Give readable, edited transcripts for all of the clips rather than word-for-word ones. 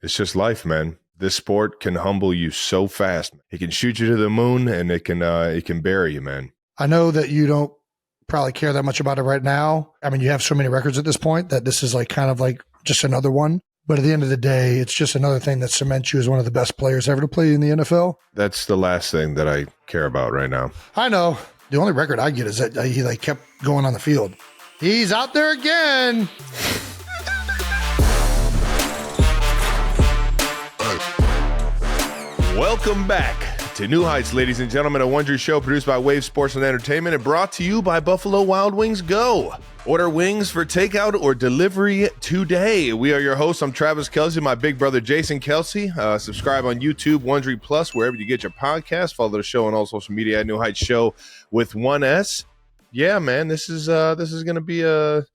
It's just life, man. This sport can humble you so fast. It can shoot you to the moon, and it can bury you, man. I know that you don't probably care that much about it right now. I mean, you have so many records at this point that this is like kind of like just another one. But at the end of the day, it's just another thing that cements you as one of the best players ever to play in the NFL. That's the last thing that I care about right now. I know. The only record I get is that he like kept going on the field. He's out there again. Welcome back to New Heights, ladies and gentlemen, a Wondery show produced by Wave Sports and Entertainment and brought to you by Buffalo Wild Wings Go. Order wings for takeout or delivery today. We are your hosts. I'm Travis Kelce, my big brother Jason Kelce. Subscribe on YouTube, Wondery Plus, wherever you get your podcast. Follow the show on all social media at New Heights Show with one S. Yeah, man, this is going to be a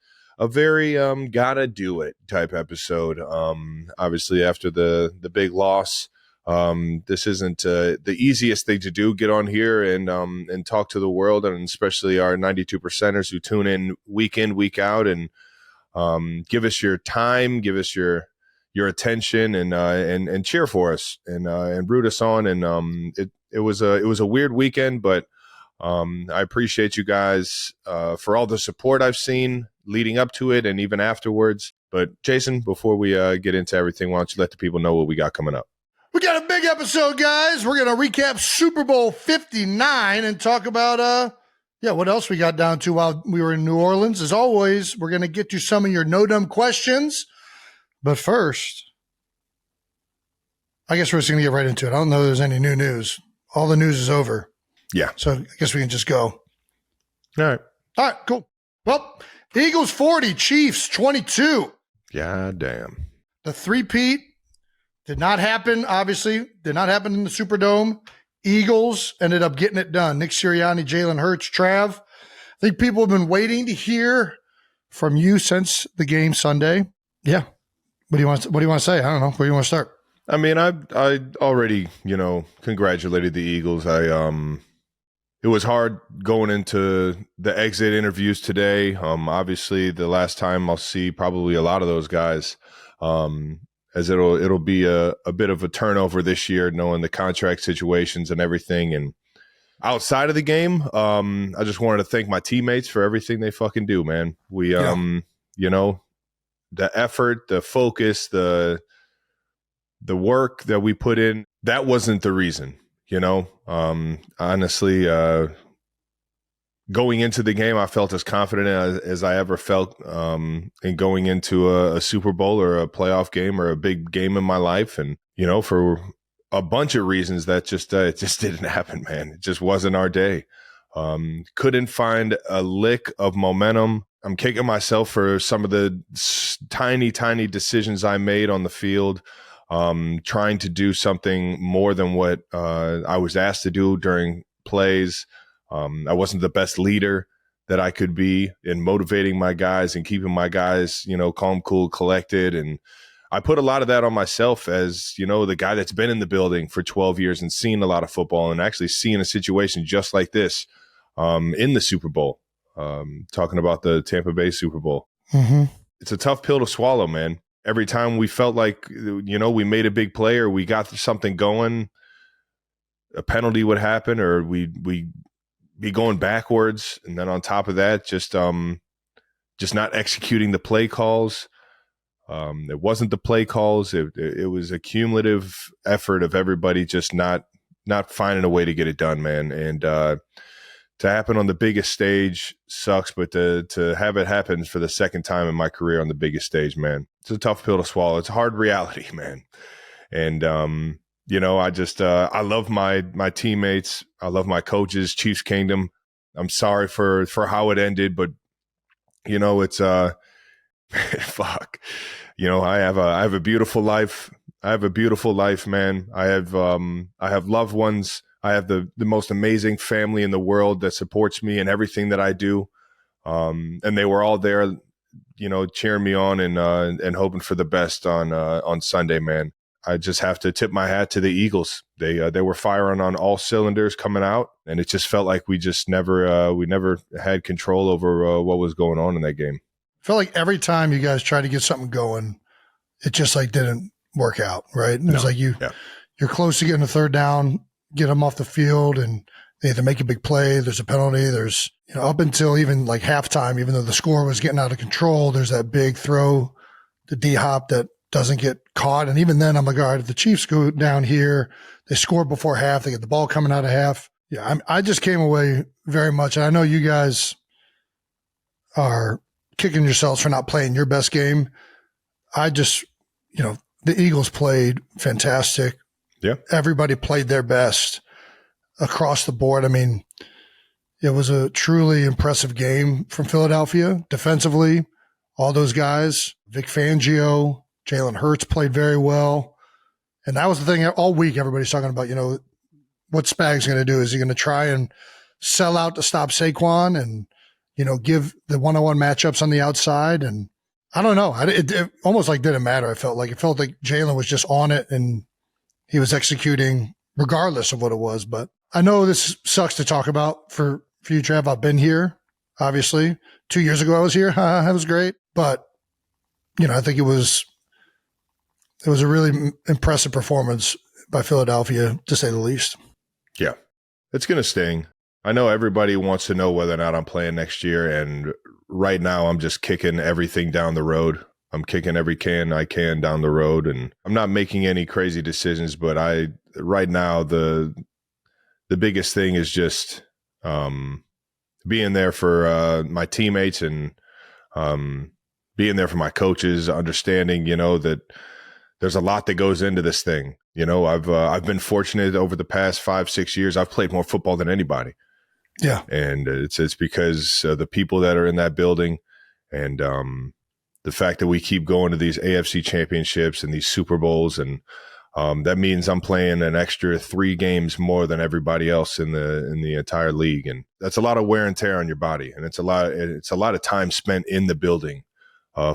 very gotta do it type episode. Obviously, after the big loss. This isn't the easiest thing to do. Get on here and talk to the world, and especially our 92%ers who tune in, week out, and give us your time, give us your attention, and cheer for us and root us on. And it was a weird weekend, but I appreciate you guys for all the support I've seen leading up to it and even afterwards. But Jason, before we get into everything, why don't you let the people know what we got coming up? We got a big episode, guys. We're going to recap Super Bowl 59 and talk about, what else we got down to while we were in New Orleans. As always, we're going to get to some of your no-dumb questions. But first, I guess we're just going to get right into it. I don't know if there's any new news. All the news is over. Yeah. So I guess we can just go. All right, cool. Well, Eagles 40, Chiefs 22. God damn. The three-peat. Did not happen, obviously. Did not happen in the Superdome. Eagles ended up getting it done. Nick Sirianni, Jalen Hurts, Trav. I think people have been waiting to hear from you since the game Sunday. Yeah. What do you want to say? I don't know. Where do you want to start? I mean, I already, congratulated the Eagles. It was hard going into the exit interviews today. Obviously, the last time I'll see probably a lot of those guys. As it'll be a bit of a turnover this year, knowing the contract situations and everything. And outside of the game, I just wanted to thank my teammates for everything they fucking do, man. We, the effort, the focus, the work that we put in, that wasn't the reason, honestly, going into the game, I felt as confident as I ever felt in going into a Super Bowl or a playoff game or a big game in my life. And, for a bunch of reasons that just it just didn't happen, man. It just wasn't our day. Couldn't find a lick of momentum. I'm kicking myself for some of the tiny, tiny decisions I made on the field, trying to do something more than what I was asked to do during plays. I wasn't the best leader that I could be in motivating my guys and keeping my guys, calm, cool, collected. And I put a lot of that on myself as, the guy that's been in the building for 12 years and seen a lot of football and actually seeing a situation just like this in the Super Bowl, talking about the Tampa Bay Super Bowl. Mm-hmm. It's a tough pill to swallow, man. Every time we felt like, we made a big play or we got something going, a penalty would happen or we be going backwards, and then on top of that, just not executing the play calls. It wasn't the play calls; it was a cumulative effort of everybody just not finding a way to get it done, man. And to happen on the biggest stage sucks, but to have it happen for the second time in my career on the biggest stage, man, it's a tough pill to swallow. It's a hard reality, man. And I love my teammates. I love my coaches, Chiefs Kingdom. I'm sorry for how it ended, but it's fuck. I have a beautiful life. I have a beautiful life, man. I have loved ones. I have the most amazing family in the world that supports me in everything that I do. And they were all there, cheering me on and hoping for the best on Sunday, man. I just have to tip my hat to the Eagles. They were firing on all cylinders coming out, and it just felt like we just never had control over what was going on in that game. I felt like every time you guys tried to get something going, it just like didn't work out, right? It was like you're close to getting a third down, get them off the field, and they either make a big play, there's a penalty, there's, up until even like halftime, even though the score was getting out of control, there's that big throw to D-Hop that doesn't get caught. And even then, I'm like, all right, if the Chiefs go down here, they score before half, they get the ball coming out of half. Yeah, I just came away very much, and I know you guys are kicking yourselves for not playing your best game. I just, the Eagles played fantastic. Yeah. Everybody played their best across the board. I mean, it was a truly impressive game from Philadelphia. Defensively, all those guys, Vic Fangio, Jalen Hurts played very well. And that was the thing all week everybody's talking about, what Spag's going to do. Is he going to try and sell out to stop Saquon and, give the one-on-one matchups on the outside? And I don't know. It almost like didn't matter. It felt like Jalen was just on it and he was executing regardless of what it was. But I know this sucks to talk about for you, Trav. I've been here, obviously. 2 years ago I was here. That was great. But, I think it was a really impressive performance by Philadelphia, to say the least. Yeah, it's going to sting. I know everybody wants to know whether or not I'm playing next year, and right now I'm just kicking everything down the road. I'm kicking every can I can down the road, and I'm not making any crazy decisions, but right now the biggest thing is just being there for my teammates and being there for my coaches, understanding, that there's a lot that goes into this thing. I've been fortunate over the past 5-6 years. I've played more football than anybody. Yeah. And it's because the people that are in that building and the fact that we keep going to these AFC championships and these Super Bowls. And that means I'm playing an extra 3 games more than everybody else in the entire league. And that's a lot of wear and tear on your body. And it's a lot of time spent in the building.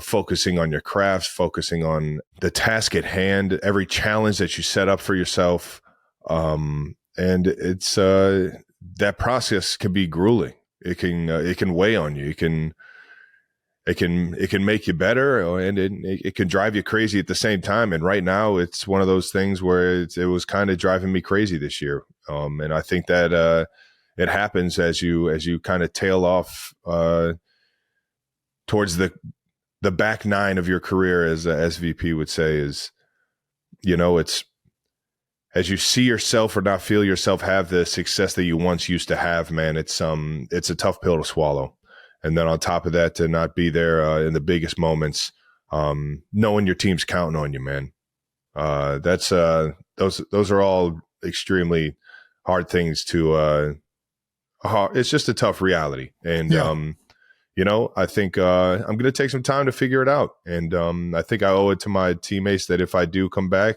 Focusing on your craft, focusing on the task at hand, every challenge that you set up for yourself. And it's that process can be grueling. It can weigh on you. It can make you better, and it can drive you crazy at the same time. And right now it's one of those things where it was kind of driving me crazy this year. And I think that it happens as you kind of tail off towards the back nine of your career, as SVP would say, is, it's as you see yourself or not feel yourself have the success that you once used to have, man, it's a tough pill to swallow. And then on top of that, to not be there in the biggest moments, knowing your team's counting on you, man. Those are all extremely hard things to, it's just a tough reality. And, yeah. I think I'm going to take some time to figure it out. And I think I owe it to my teammates that if I do come back,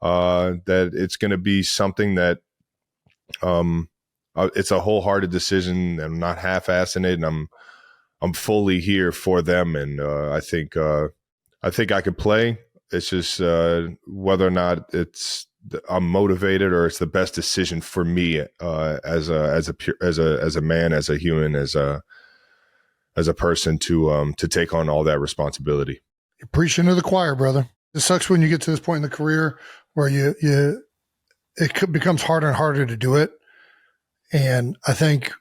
that it's going to be something that it's a wholehearted decision. I'm not half-assing it, and I'm fully here for them. And I think I could play. It's just whether or not I'm motivated or it's the best decision for me as a man, as a human, as a person to take on all that responsibility. You're preaching to the choir, brother. It sucks when you get to this point in the career where it becomes harder and harder to do it. And I think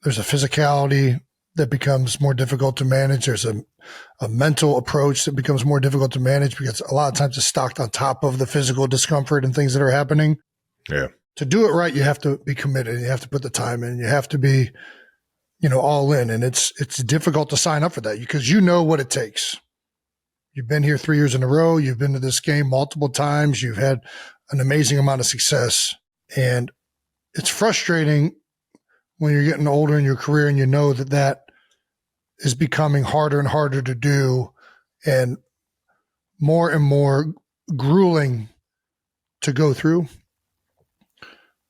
there's a physicality that becomes more difficult to manage. There's a mental approach that becomes more difficult to manage because a lot of times it's stocked on top of the physical discomfort and things that are happening. Yeah. To do it right, you have to be committed. You have to put the time in. You have to be all in. And it's difficult to sign up for that because you know what it takes. You've been here 3 years in a row. You've been to this game multiple times. You've had an amazing amount of success. And it's frustrating when you're getting older in your career and you know that is becoming harder and harder to do and more grueling to go through.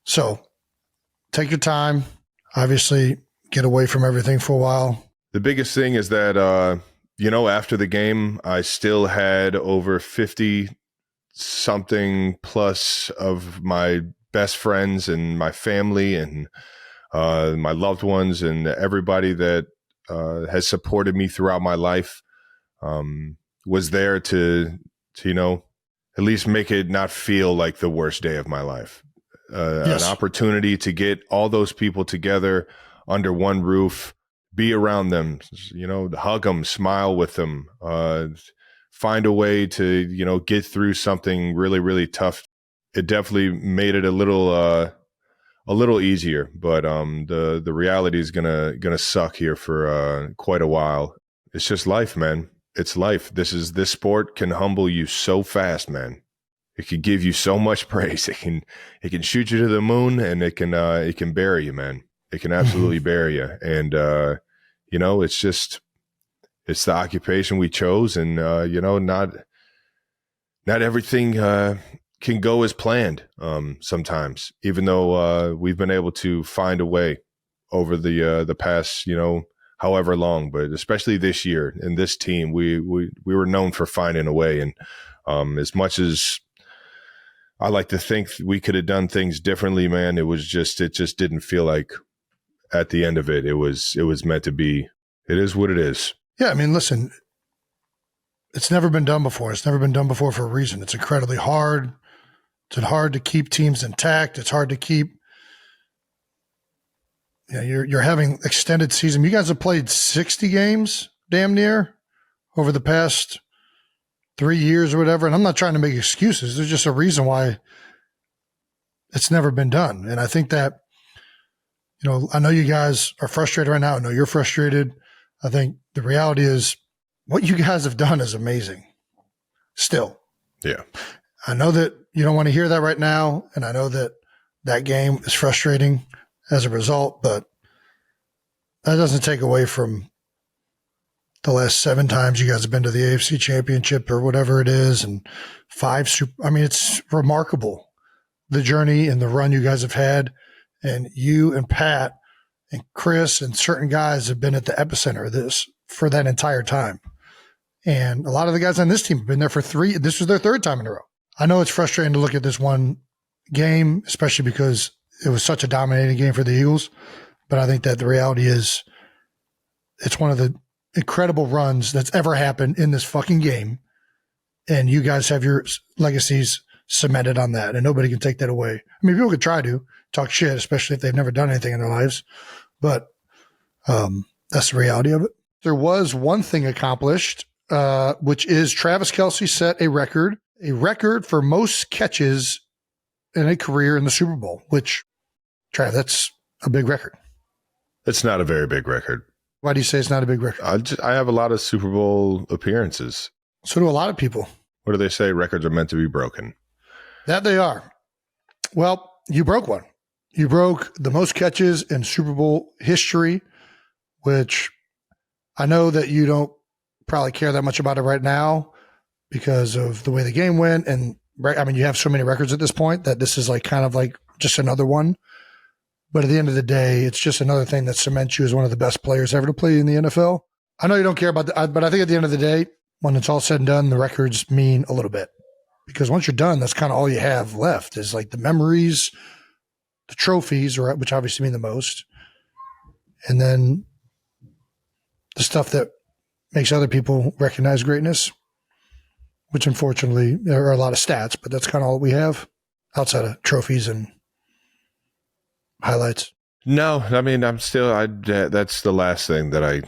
So take your time. Obviously, get away from everything for a while. The biggest thing is that, after the game, I still had over 50 something plus of my best friends and my family and my loved ones and everybody that has supported me throughout my life was there to to, at least make it not feel like the worst day of my life. Yes. An opportunity to get all those people together under one roof, be around them, hug them, smile with them, find a way to, get through something really, really tough. It definitely made it a little easier, but the reality is gonna suck here for quite a while. It's just life, man. It's life. This sport can humble you so fast, man. It can give you so much praise. It can shoot you to the moon, and it can bury you, man. It can absolutely bury you. And it's the occupation we chose, and not everything can go as planned sometimes, even though we've been able to find a way over the past, however long, but especially this year and this team, we were known for finding a way. And as much as I like to think we could have done things differently, man, it just didn't feel like at the end of it was meant to be. It is what it is. Yeah, I mean, listen, it's never been done before. It's never been done before for a reason. It's incredibly hard. It's hard to keep teams intact. It's hard to keep. You're having extended season. You guys have played 60 games, damn near, over the past 3 years or whatever. And I'm not trying to make excuses. There's just a reason why it's never been done. And I think that, I know you guys are frustrated right now. I know you're frustrated. I think the reality is what you guys have done is amazing. Still. Yeah. I know that you don't want to hear that right now. And I know that game is frustrating as a result, but that doesn't take away from the last 7 times you guys have been to the AFC Championship or whatever it is, and 5 it's remarkable, the journey and the run you guys have had. And you and Pat and Chris and certain guys have been at the epicenter of this for that entire time. And a lot of the guys on this team have been there for 3. This was their 3rd time in a row. I know it's frustrating to look at this one game, especially because it was such a dominating game for the Eagles. But I think that the reality is it's one of the incredible runs that's ever happened in this fucking game. And you guys have your legacies cemented on that, and nobody can take that away. I mean, people could try to talk shit, especially if they've never done anything in their lives. But that's the reality of it. There was one thing accomplished, which is Travis Kelce set a record for most catches in a career in the Super Bowl, which, Trav, that's a big record. It's not a very big record. Why do you say it's not a big record? I have a lot of Super Bowl appearances. So do a lot of people. What do they say? Records are meant to be broken. That they are. Well, you broke one. You broke the most catches in Super Bowl history, which I know that you don't probably care that much about it right now because of the way the game went. And I mean, you have so many records at this point that this is like kind of like just another one. But at the end of the day, it's just another thing that cements you as one of the best players ever to play in the NFL. I know you don't care about that, but I think at the end of the day, when it's all said and done, the records mean a little bit. Because once you're done, that's kind of all you have left is like the memories, the trophies, which obviously mean the most, and then the stuff that makes other people recognize greatness, which unfortunately there are a lot of stats, but that's kind of all we have outside of trophies and highlights. No, I mean, that's the last thing that I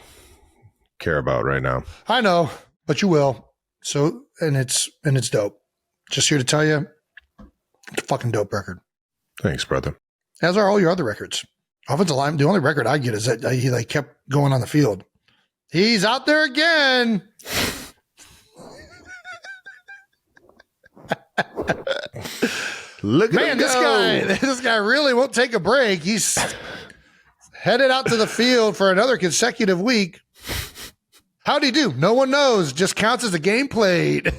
care about right now. I know, but you will. So, and it's dope. Just here to tell you, it's a fucking dope record. Thanks, brother. As are all your other records. Offensive line, the only record I get is that he like kept going on the field. He's out there again. Look at man, this guy really won't take a break. He's headed out to the field for another consecutive week. How'd he do? No one knows. Just counts as a game played.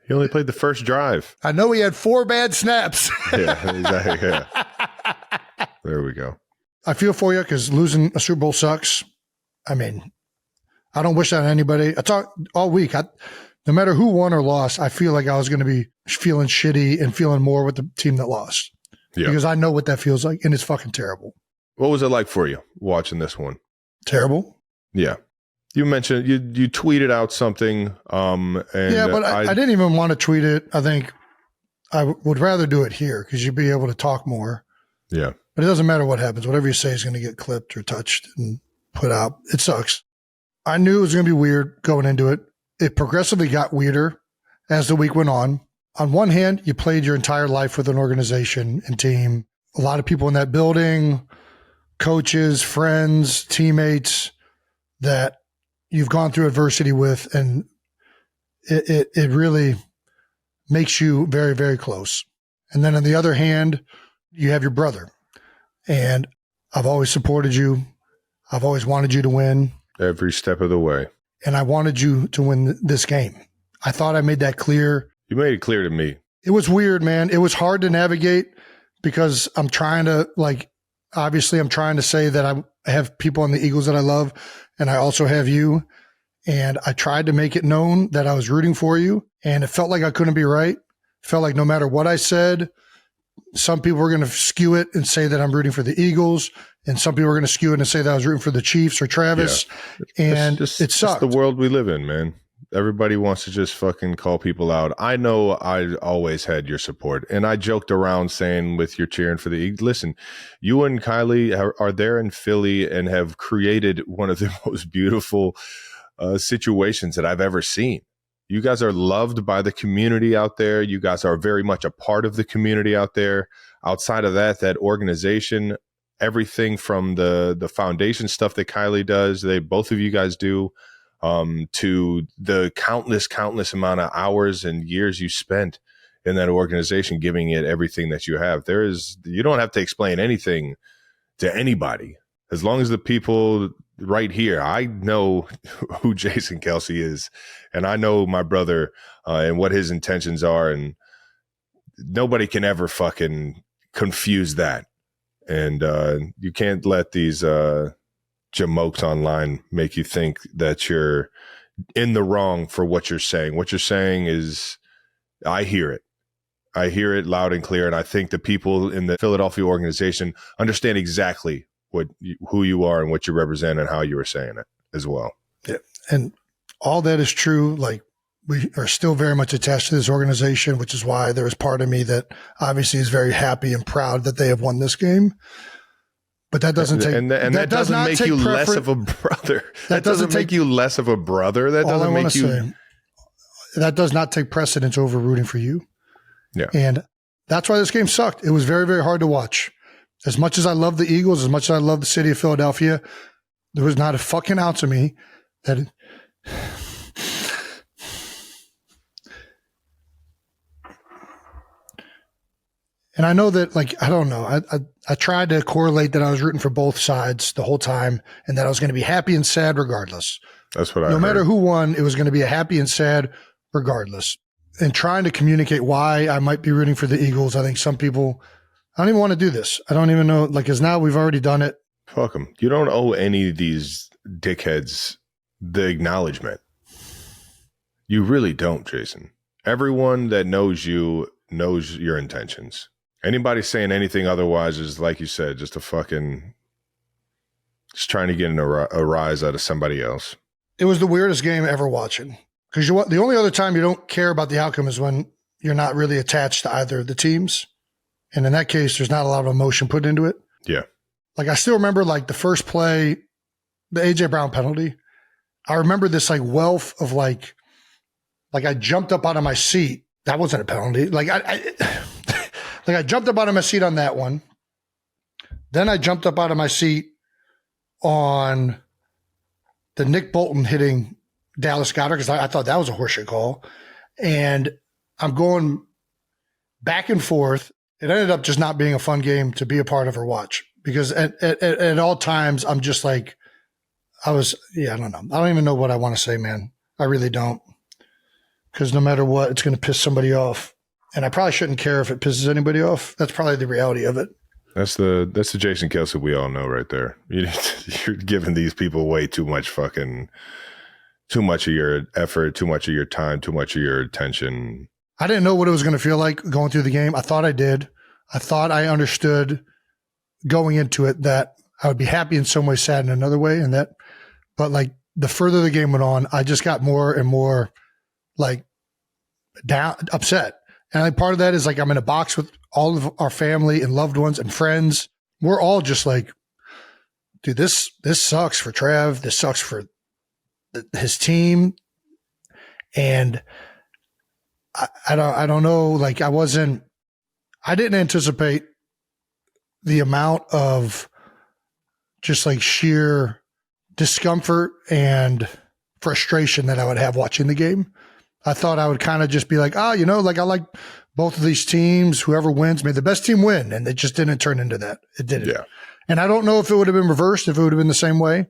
He only played the first drive. I know he had 4 bad snaps. Yeah, exactly. Yeah. There we go. I feel for you because losing a Super Bowl sucks. I mean, I don't wish that on anybody. I talked all week. No matter who won or lost, I feel like I was going to be feeling shitty and feeling more with the team that lost. Yeah. Because I know what that feels like, and it's fucking terrible. What was it like for you watching this one? Terrible. Yeah. You mentioned you tweeted out something. And yeah, but I didn't even want to tweet it. I think I would rather do it here because you'd be able to talk more. Yeah. But it doesn't matter what happens. Whatever you say is going to get clipped or touched and put out. It sucks. I knew it was going to be weird going into it. It progressively got weirder as the week went on. On one hand, you played your entire life with an organization and team. A lot of people in that building, coaches, friends, teammates that you've gone through adversity with, and it really makes you very, very close. And then on the other hand, you have your brother. And I've always supported you. I've always wanted you to win. Every step of the way. And I wanted you to win this game. I thought I made that clear. You made it clear to me. It was weird, man. It was hard to navigate because I'm trying to, obviously I'm trying to say that I have people on the Eagles that I love, and I also have you. And I tried to make it known that I was rooting for you, and it felt like I couldn't be right. It felt like no matter what I said, some people were going to skew it and say that I'm rooting for the Eagles, and some people were going to skew it and say that I was rooting for the Chiefs or Travis. Yeah. And it sucked. It's the world we live in, man. Everybody wants to just fucking call people out. I know I always had your support, and I joked around saying with your cheering for the Eagles, listen, you and Kylie are there in Philly and have created one of the most beautiful situations that I've ever seen. You guys are loved by the community out there. You guys are very much a part of the community out there. Outside of that organization, everything from the foundation stuff that Kylie does, both of you guys do, to the countless amount of hours and years you spent in that organization, giving it everything that you have. You don't have to explain anything to anybody. As long as the people right here, I know who Jason Kelce is, and I know my brother and what his intentions are, and nobody can ever fucking confuse that. And you can't let these jamokes online make you think that you're in the wrong for what you're saying. What you're saying is, I hear it. I hear it loud and clear, and I think the people in the Philadelphia organization understand exactly who you are and what you represent and how you were saying it as well. Yeah. And all that is true. We are still very much attached to this organization, which is why there is part of me that obviously is very happy and proud that they have won this game. But that doesn't take, that doesn't make you less of a brother. That doesn't make you less of a brother. That doesn't make you. That does not take precedence over rooting for you. Yeah. And that's why this game sucked. It was very, very hard to watch. As much as I love the Eagles, as much as I love the city of Philadelphia, there was not a fucking ounce of me that. And I know that, I don't know. I tried to correlate that I was rooting for both sides the whole time, and that I was going to be happy and sad regardless. That's what I No heard. matter who won, it was going to be a happy and sad regardless. And trying to communicate why I might be rooting for the Eagles, I think some people. I don't even want to do this. I don't even know, because now we've already done it. Fuck them. You don't owe any of these dickheads the acknowledgement. You really don't, Jason. Everyone that knows you knows your intentions. Anybody saying anything otherwise is, like you said, just trying to get a rise out of somebody else. It was the weirdest game ever watching. Because the only other time you don't care about the outcome is when you're not really attached to either of the teams. And in that case, there's not a lot of emotion put into it. Yeah. I still remember the first play, the AJ Brown penalty. I remember this wealth of I jumped up out of my seat. That wasn't a penalty. I jumped up out of my seat on that one. Then I jumped up out of my seat on the Nick Bolton hitting Dallas Goedert because I thought that was a horseshit call. And I'm going back and forth. It ended up just not being a fun game to be a part of or watch because at all times I'm just I don't know. I don't even know what I want to say, man. I really don't. Because no matter what, it's going to piss somebody off. And I probably shouldn't care if it pisses anybody off. That's probably the reality of it. That's the Jason Kelce we all know right there. You're giving these people way too much too much of your effort, too much of your time, too much of your attention. I didn't know what it was going to feel like going through the game. I thought I did. I thought I understood going into it that I would be happy in some way, sad in another way. But the further the game went on, I just got more and more like down, upset. And like part of that is like I'm in a box with all of our family and loved ones and friends. We're all just like, dude, this sucks for Trev. This sucks for his team. And I don't know. Like I didn't anticipate the amount of just like sheer discomfort and frustration that I would have watching the game. I thought I would kind of just be like, like I like both of these teams. Whoever wins, may the best team win. And it just didn't turn into that. It didn't. Yeah. And I don't know if it would have been reversed, if it would have been the same way.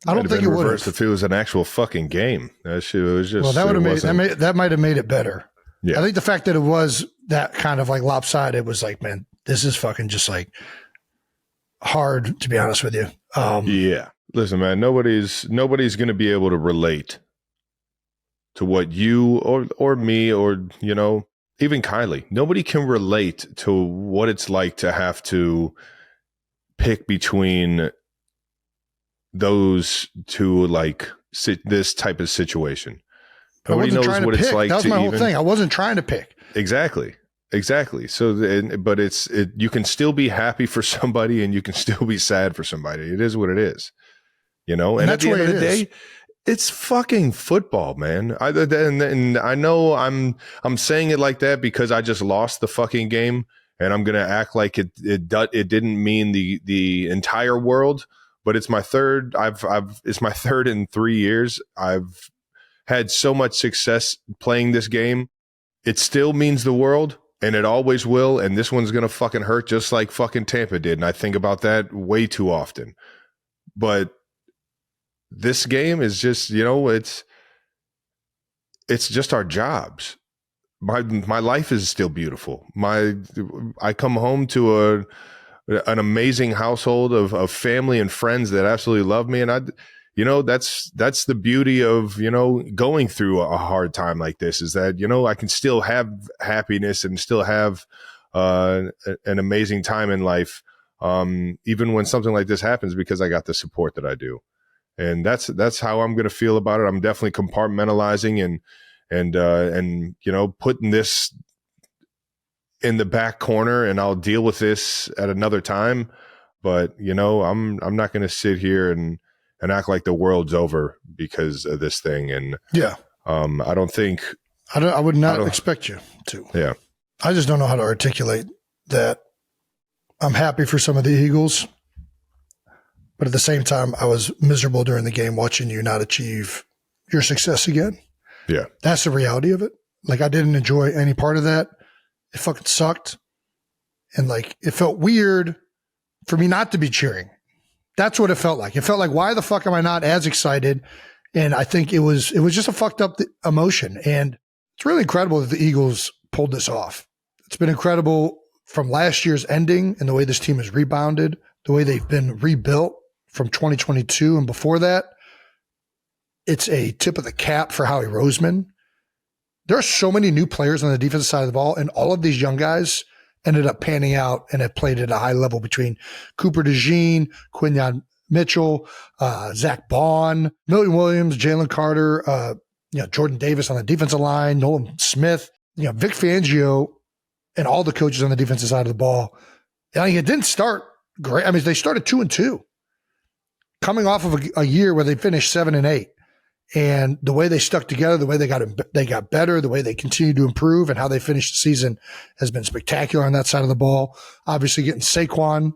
I don't think it would have. If it was an actual fucking game. That shit was just. Well, that would have that might have made it better. Yeah. I think the fact that it was that kind of like lopsided was like, man, this is fucking just like hard, to be honest with you. Yeah. Listen, man, nobody's going to be able to relate to what you or me or, even Kylie. Nobody can relate to what it's like to have to pick between those two, like this type of situation. Nobody knows what it's like. That was my whole thing. I wasn't trying to pick. Exactly. So, but you can still be happy for somebody and you can still be sad for somebody. It is what it is, and at the end of the day, it's fucking football, man. And I know I'm saying it like that because I just lost the fucking game, and I'm gonna act like it didn't mean the entire world. But it's my third. It's my third in 3 years. I've had so much success playing this game. It still means the world, and it always will. And this one's gonna fucking hurt, just like fucking Tampa did. And I think about that way too often. But this game is just, it's just our jobs. My life is still beautiful. I come home to an amazing household of family and friends that absolutely love me. And that's the beauty of, going through a hard time like this, is that, I can still have happiness and still have an amazing time in life. Even when something like this happens, because I got the support that I do. And that's how I'm going to feel about it. I'm definitely compartmentalizing and putting this in the back corner, and I'll deal with this at another time. But I'm not going to sit here and act like the world's over because of this thing. And yeah, I would not expect you to. Yeah, I just don't know how to articulate that. I'm happy for some of the Eagles, but at the same time, I was miserable during the game watching you not achieve your success again. Yeah. That's the reality of it. Like, I didn't enjoy any part of that. It fucking sucked. And like, it felt weird for me not to be cheering. That's what it felt like. It felt like, why the fuck am I not as excited? And I think it was just a fucked up emotion. And it's really incredible that the Eagles pulled this off. It's been incredible from last year's ending and the way this team has rebounded, the way they've been rebuilt from 2022 and before that. It's a tip of the cap for Howie Roseman. There are so many new players on the defensive side of the ball, and all of these young guys ended up panning out and have played at a high level between Cooper DeJean, Quinyon Mitchell, Zach Bond, Milton Williams, Jalen Carter, Jordan Davis on the defensive line, Nolan Smith, Vic Fangio, and all the coaches on the defensive side of the ball. And it didn't start great. I mean, they started 2-2, coming off of a year where they finished 7-8. And the way they stuck together, the way they got better, the way they continued to improve, and how they finished the season has been spectacular on that side of the ball. Obviously, getting Saquon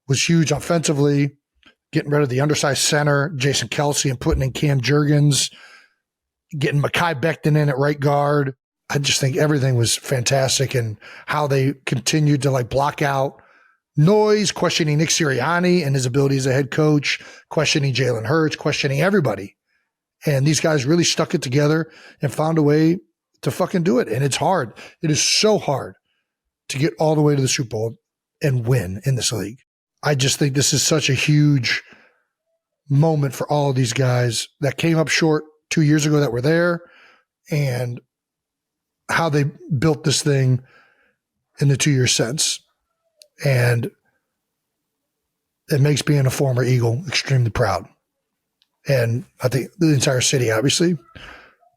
was huge offensively, getting rid of the undersized center, Jason Kelce, and putting in Cam Jurgens, getting Mekhi Becton in at right guard. I just think everything was fantastic, and how they continued to like block out noise, questioning Nick Sirianni and his ability as a head coach, questioning Jalen Hurts, questioning everybody. And these guys really stuck it together and found a way to fucking do it. And it's hard. It is so hard to get all the way to the Super Bowl and win in this league. I just think this is such a huge moment for all of these guys that came up short 2 years ago that were there, and how they built this thing in the 2 years since. And it makes being a former Eagle extremely proud. And I think the entire city obviously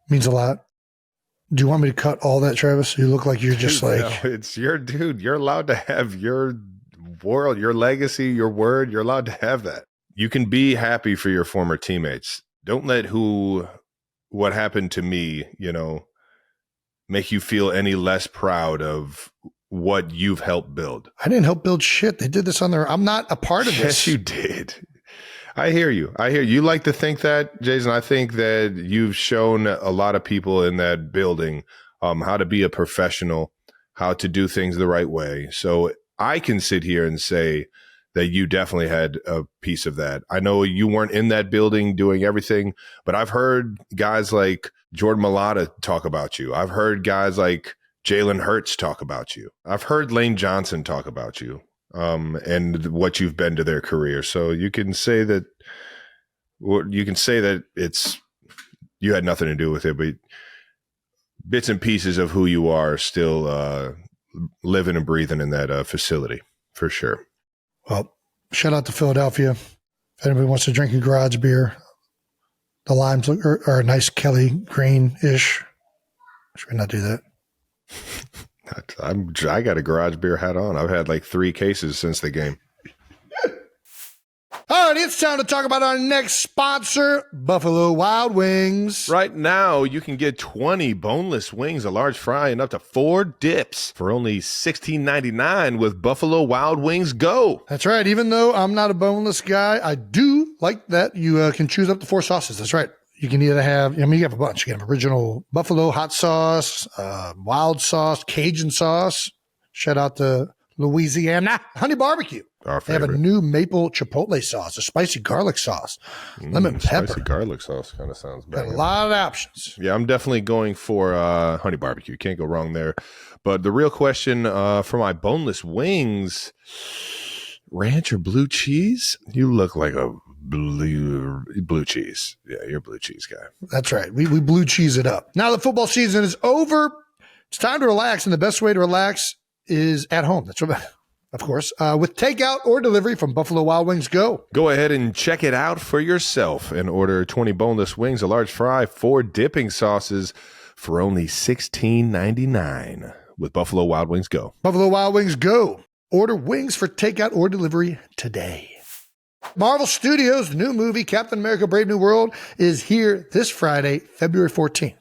means a lot. Do you want me to cut all that, Travis? You look like you're just like... No, it's your dude. You're allowed to have your world, your legacy, your word. You're allowed to have that. You can be happy for your former teammates. Don't let what happened to me, make you feel any less proud of what you've helped build. I didn't help build shit. They did this on their... I'm not a part of this. Yes, you did. I hear you. You like to think that, Jason. I think that you've shown a lot of people in that building how to be a professional, how to do things the right way. So I can sit here and say that you definitely had a piece of that. I know you weren't in that building doing everything, but I've heard guys like Jordan Mailata talk about you. I've heard guys like Jalen Hurts talk about you. I've heard Lane Johnson talk about you. And what you've been to their career. So you can say that it's you had nothing to do with it, but bits and pieces of who you are still living and breathing in that facility for sure. Well, shout out to Philadelphia. If anybody wants to drink a garage beer, the limes are a nice Kelly green-ish. Should we not do that? I got a garage beer hat on. I've had like 3 cases since the game. All right, it's time to talk about our next sponsor, Buffalo Wild Wings. Right now, you can get 20 boneless wings, a large fry, and up to 4 dips for only $16.99 with Buffalo Wild Wings Go. That's right. Even though I'm not a boneless guy, I do like that you can choose up to 4 sauces. That's right. You can either have, you have a bunch. You can have original buffalo hot sauce, wild sauce, Cajun sauce. Shout out to Louisiana. Honey barbecue. Our favorite. They have a new maple chipotle sauce, a spicy garlic sauce, lemon pepper. Spicy garlic sauce kind of sounds bad. Got a lot of options. Yeah, I'm definitely going for honey barbecue. Can't go wrong there. But the real question for my boneless wings, ranch or blue cheese? You look like a blue cheese. Yeah, you're a blue cheese guy. That's right. We blue cheese it up. Now the football season is over. It's time to relax, and the best way to relax is at home. That's right. Of course, with takeout or delivery from Buffalo Wild Wings Go. Go ahead and check it out for yourself and order 20 boneless wings, a large fry, 4 dipping sauces for only $16.99 with Buffalo Wild Wings Go. Buffalo Wild Wings Go. Order wings for takeout or delivery today. Marvel Studios' new movie, Captain America Brave New World, is here this Friday, February 14th.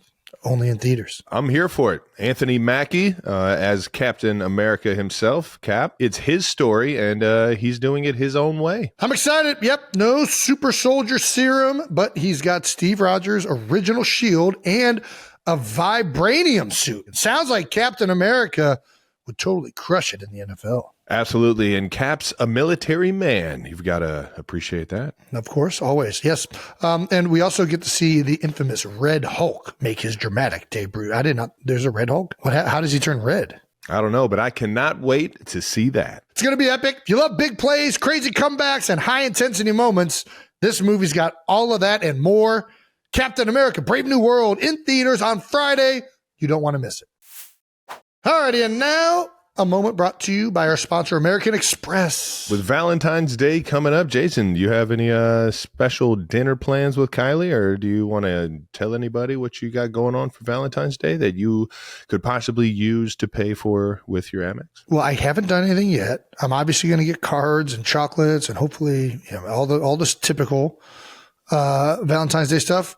Only in theaters. I'm here for it. Anthony Mackie as Captain America himself, Cap. It's his story, and he's doing it his own way. I'm excited. Yep, no super soldier serum, but he's got Steve Rogers' original shield and a vibranium suit. It sounds like Captain America would totally crush it in the NFL. Absolutely. And Cap's a military man. You've got to appreciate that. Of course, always. Yes. And we also get to see the infamous Red Hulk make his dramatic debut. I did not. There's a Red Hulk? How does he turn red? I don't know, but I cannot wait to see that. It's going to be epic. If you love big plays, crazy comebacks, and high intensity moments, this movie's got all of that and more. Captain America Brave New World in theaters on Friday. You don't want to miss it. All righty, and now a moment brought to you by our sponsor, American Express. With Valentine's Day coming up, Jason, do you have any special dinner plans with Kylie, or do you want to tell anybody what you got going on for Valentine's Day that you could possibly use to pay for with your Amex? Well, I haven't done anything yet. I'm obviously going to get cards and chocolates and hopefully all this typical Valentine's Day stuff.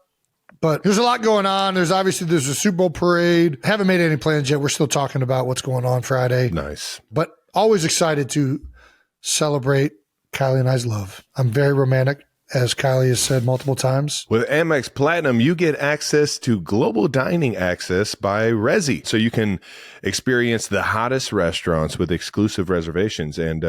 But there's a lot going on. There's a Super Bowl parade. Haven't made any plans yet. We're still talking about what's going on Friday. Nice. But always excited to celebrate Kylie and I's love. I'm very romantic, as Kylie has said multiple times. With Amex Platinum, you get access to global dining access by Resy. So you can experience the hottest restaurants with exclusive reservations and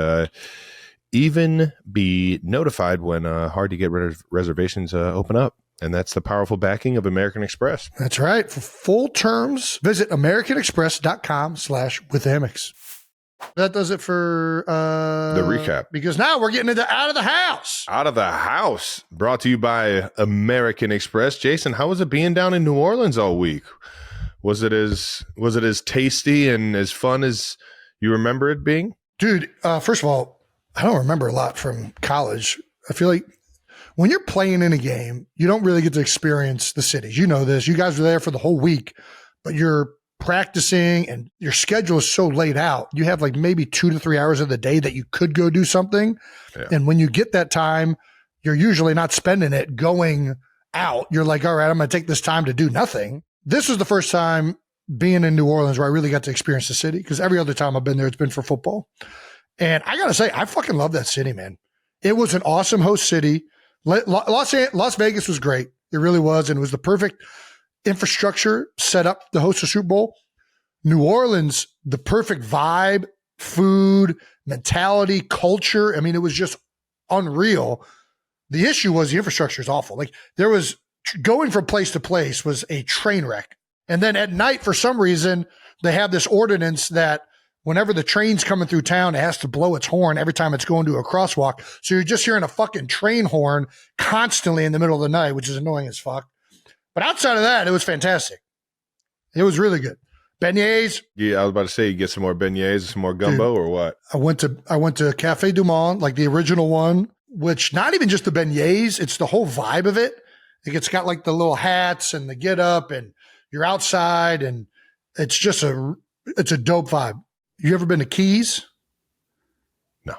even be notified when hard-to-get reservations open up. And that's the powerful backing of American Express. That's right. For full terms, visit americanexpress.com/withamex. That does it for the recap. Because now we're getting into Out of the House. Out of the House, brought to you by American Express. Jason, how was it being down in New Orleans all week? Was it as tasty and as fun as you remember it being? Dude, first of all, I don't remember a lot from college. I feel like when you're playing in a game, you don't really get to experience the cities. You know this. You guys were there for the whole week, but you're practicing and your schedule is so laid out. You have like maybe 2 to 3 hours of the day that you could go do something. Yeah. And when you get that time, you're usually not spending it going out. You're like, all right, I'm going to take this time to do nothing. This was the first time being in New Orleans where I really got to experience the city, because every other time I've been there, it's been for football. And I got to say, I fucking love that city, man. It was an awesome host city. Las Vegas was great. It really was. And it was the perfect infrastructure set up to host a Super Bowl. New Orleans, the perfect vibe, food, mentality, culture. I mean, it was just unreal. The issue was the infrastructure is awful. Like, there was going from place to place was a train wreck. And then at night, for some reason, they have this ordinance that whenever the train's coming through town, it has to blow its horn every time it's going to a crosswalk. So you're just hearing a fucking train horn constantly in the middle of the night, which is annoying as fuck. But outside of that, it was fantastic. It was really good. Beignets. Yeah, I was about to say, you get some more beignets, some more gumbo, or what? I went to Cafe Du Monde, like the original one, which not even just the beignets, it's the whole vibe of it. Like, it's got like the little hats and the get up, and you're outside, and it's just it's a dope vibe. You ever been to Keys? No.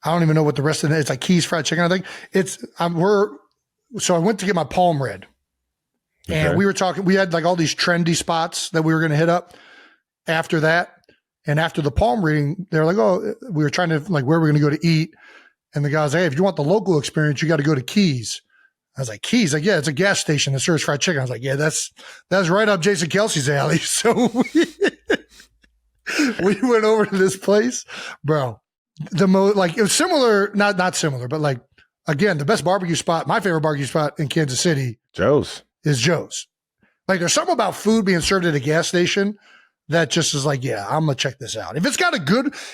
I don't even know what the rest of it is. It's like Keys fried chicken, I think. So I went to get my palm read. Okay. And we had like all these trendy spots that we were going to hit up after that. And after the palm reading, they're like, oh, we were trying to like, where we're going to go to eat. And the guy's like, hey, if you want the local experience, you got to go to Keys. I was like, Keys? Like, yeah, it's a gas station that serves fried chicken. I was like, yeah, that's right up Jason Kelce's alley. So we went over to this place, bro. It was similar, not similar, but like, again, the best barbecue spot, my favorite barbecue spot in Kansas City, is Joe's. Like, there's something about food being served at a gas station that just is like, yeah, I'm gonna check this out. If it's got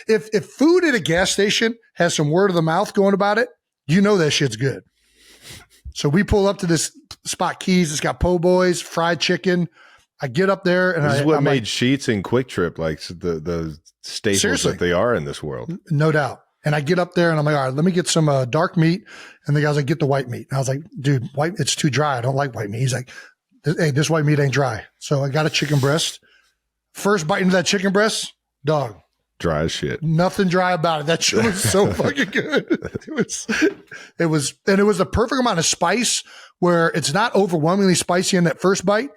if food at a gas station has some word of the mouth going about it, you know that shit's good. So we pull up to this spot, Keys. It's got po' boys, fried chicken. I get up there, and this is what made Sheetz and Quick Trip like the staples seriously that they are in this world. No doubt. And I get up there, and I'm like, all right, let me get some dark meat. And the guy's like, get the white meat. And I was like, dude, it's too dry. I don't like white meat. He's like, hey, this white meat ain't dry. So I got a chicken breast. First bite into that chicken breast, dog. Dry as shit. Nothing dry about it. That shit was so fucking good. It was the perfect amount of spice where it's not overwhelmingly spicy in that first bite,